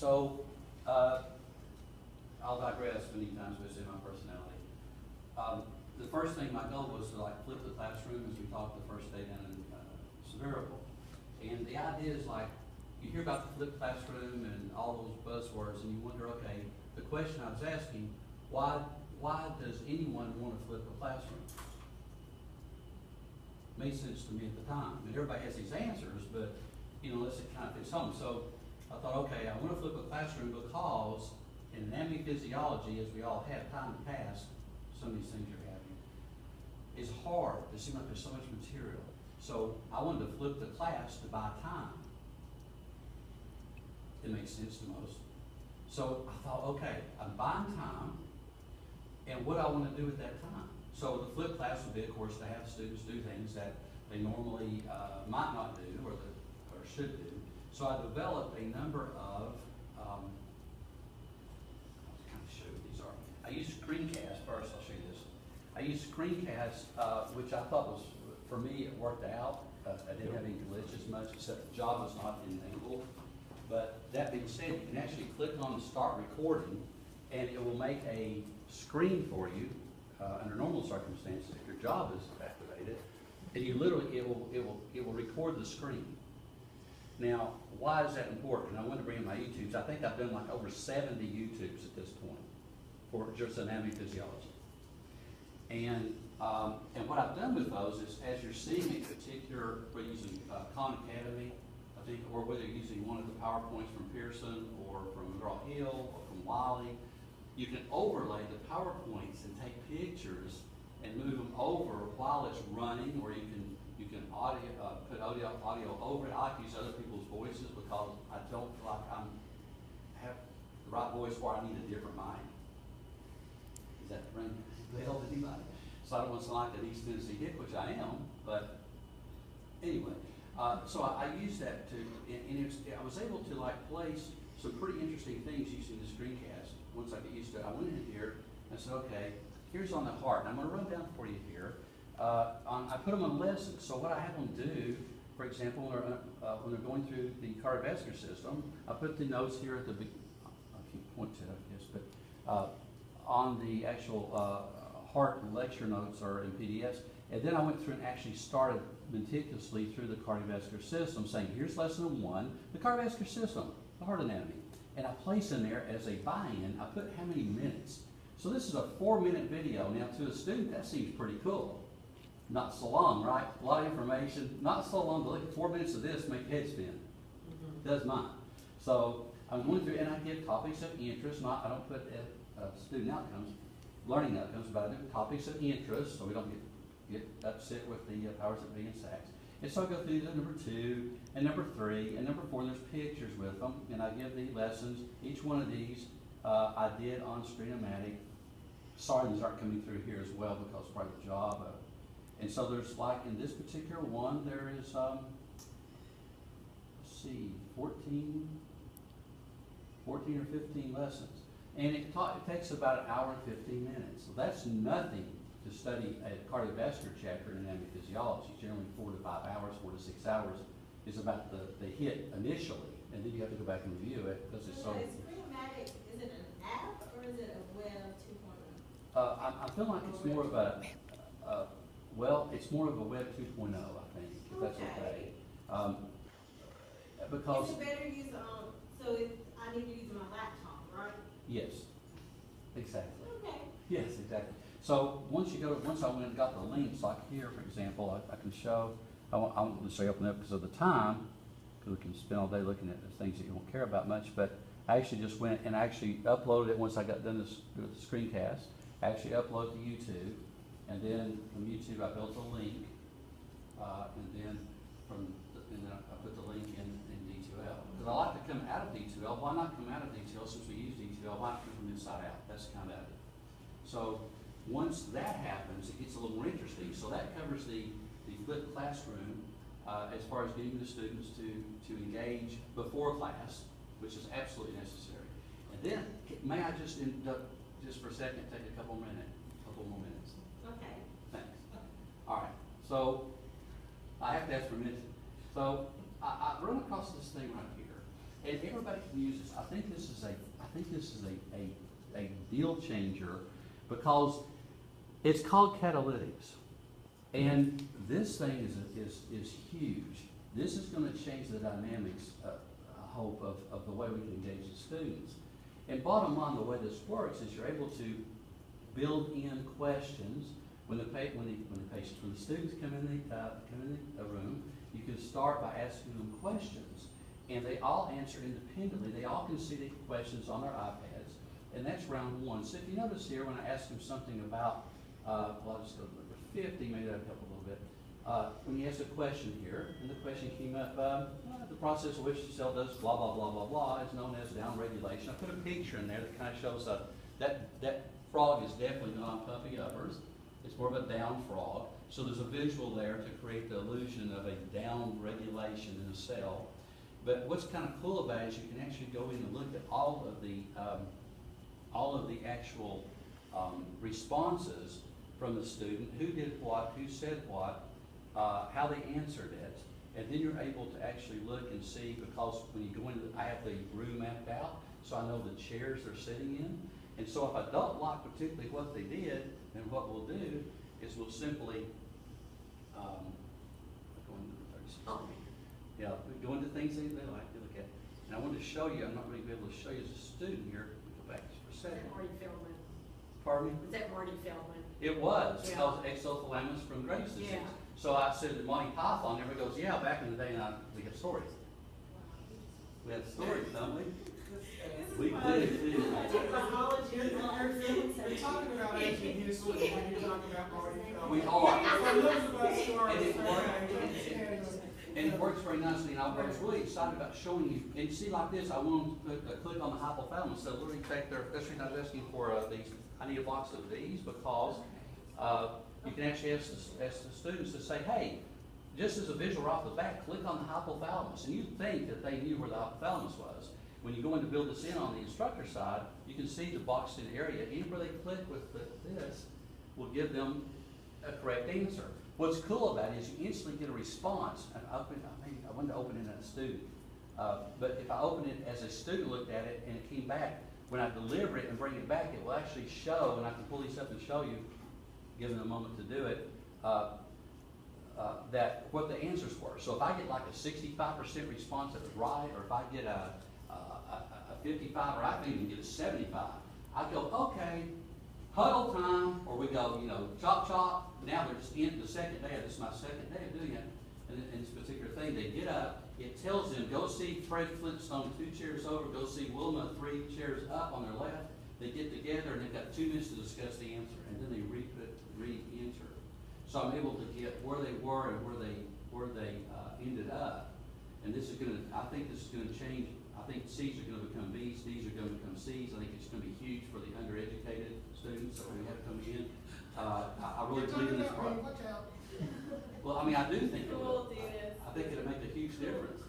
So, I'll digress many times, but it's in my personality. The first thing, my goal was to like flip the classroom as we talked the first day down in Severill. And the idea is like, you hear about the flipped classroom and all those buzzwords, and you wonder, okay, the question I was asking, why does anyone want to flip a classroom? Made sense to me at the time. I mean, everybody has these answers, but unless it kind of fits home. So I thought, okay, I want to flip a classroom because in anatomy physiology, as we all have, time to pass, some of these things you're having, is hard. It seems like there's so much material. So I wanted to flip the class to buy time. It makes sense to most. So I thought, okay, I'm buying time, and what do I want to do with that time? So the flip class would be, of course, to have students do things that they normally might not do or should do. So I developed a number of, I'll kind of show you what these are. I used screencast first, I'll show you this. I used screencast, which I thought was, for me, it worked out. I didn't have any glitches much, except Java is not enabled. But that being said, you can actually click on the start recording, and it will make a screen for you under normal circumstances if your Java is activated, and you literally it will record the screen. Now, why is that important? I want to bring in my YouTubes. I think I've done like over 70 YouTubes at this point for just anatomy physiology. And what I've done with those is, as you're seeing a particular, we're using Khan Academy, I think, or whether you're using one of the PowerPoints from Pearson or from McGraw-Hill or from Wiley, you can overlay the PowerPoints and take pictures and move them over while it's running, or you can put audio over it. I like to use other people's voices because I don't feel like I have the right voice where I need a different mic. Is that ring bell to anybody? So I don't want to sound like an East Tennessee hick, which I am, but anyway. So I used that to, and I was able to like place some pretty interesting things using the screencast. Once I get used to it, I went in here and I said, okay, here's on the heart. And I'm going to run down for you here. I put them on lessons. So what I have them do, for example, when they're going through the cardiovascular system, I put the notes here at the beginning. I can't point to it, I guess, but on the actual heart lecture notes are in PDFs. And then I went through and actually started meticulously through the cardiovascular system, saying, here's lesson 1, the cardiovascular system, the heart anatomy. And I place in there as a buy-in, I put how many minutes. So this is a 4-minute video. Now to a student, that seems pretty cool. Not so long, right? A lot of information, not so long, but look, 4 minutes of this make head spin. Does mine. So I'm going through, and I give topics of interest, I don't put student outcomes, learning outcomes, but I do topics of interest, so we don't get upset with the powers that be in SACS. And so I go through the number 2 and number 3 and number 4, and there's pictures with them, and I give the lessons. Each one of these I did on Screenomatic. Sorry, these aren't coming through here as well because part of Java. And so there's like, in this particular one, there is, let's see, 14 or 15 lessons. And it takes about 1 hour and 15 minutes. So that's nothing to study a cardiovascular chapter in anatomy physiology. Generally 4 to 5 hours, 4 to 6 hours is about the hit initially. And then you have to go back and review it because it's so. Is Screenomatic, is it an app or is it a web 2.0? I feel like it's more of a, well, it's more of a web 2.0, I think, if that's okay. Because it's better use so I need to use my laptop, right? yes, exactly. Okay. Yes, exactly. So once I went and got the links, like here, for example, I can show. I won't necessarily open it up because of the time, because we can spend all day looking at the things that you won't care about much. But I actually just went and I actually uploaded it once I got done with the screencast. I actually uploaded to YouTube, and then from YouTube I built a link, and then I put the link in D2L. Because I like to come out of D2L. Why not come out of D2L since we use D2L? Why not come from inside out? That's kind of it. So once that happens, it gets a little more interesting. So that covers the flipped classroom as far as getting the students to engage before class, which is absolutely necessary. And then, may I just for a second take a couple more minutes? Okay. Thanks. All right. So I have to ask for a minute. So I run across this thing right here, And everybody can use this. I think this is a deal changer because it's called Catalytics. And this thing is huge. This is gonna change the dynamics, I hope, of the way we can engage the students. And bottom line, the way this works is you're able to build in questions when the students come in the room. You can start by asking them questions, and they all answer independently. They all can see the questions on their iPads, and that's round one. So if you notice here, when I ask them something about, well, I'll just go to number 50, maybe that'll help a little bit. When you ask a question here, and the question came up, the process of which the cell does blah, blah, blah, blah, blah, is known as downregulation. I put a picture in there that kind of shows that frog is definitely not on puppy uppers. It's more of a down frog. So there's a visual there to create the illusion of a down regulation in a cell. But what's kind of cool about it is you can actually go in and look at all of the actual responses from the student, who did what, who said what, how they answered it. And then you're able to actually look and see, because when you go into, I have the room mapped out, so I know the chairs they're sitting in. And so if I don't like particularly what they did, then what we'll do is we'll simply, go into the 36. Yeah, we go into things they like to look at. And I wanted to show you, I'm not really be able to show you as a student here. Go back just for a Is second. that Marty Feldman? Pardon me? Was that Marty Feldman? It was, Yeah. because exothalamus from Graves' disease. Yeah. So I said to Monty Python, and everybody goes, yeah, back in the day, we have stories. We have stories, don't we? We do. We're talking about ancient history when you're talking about Marty Feldman. We are. For those of us who are And it works. okay. And it works very nicely, and I was really excited about showing you. And see, like this, I want them to click on the hypothalamus. So literally take their, that's the reason I was asking for these. I need a box of these because you can actually ask the students to say, hey, just as a visual right off the bat, click on the hypothalamus. And you'd think that they knew where the hypothalamus was. When you go in to build this in on the instructor side, you can see the boxed in area. Anywhere they click with this will give them a correct answer. What's cool about it is you instantly get a response. And I wanted to open it as a student. But if I open it as a student looked at it and it came back, when I deliver it and bring it back, it will actually show, and I can pull these up and show you, given a moment to do it, that what the answers were. So if I get like a 65% response that was right, or if I get a 55, or I can even get a 75, I go, okay, huddle time, or we go, chop chop. Now they're just in the second day. This is my second day of doing it. And in this particular thing, they get up. It tells them, go see Fred Flintstone 2 chairs over. Go see Wilma 3 chairs up on their left. They get together and they've got 2 minutes to discuss the answer, and then they re-enter. So I'm able to get where they were and where they ended up. And this is going to, I think this is going to change. I think C's are going to become B's, D's are going to become C's. I think it's going to be huge for the undereducated students that we have coming in. I really believe in this part. Well, I mean, I do think it will. I think it'll make a huge difference.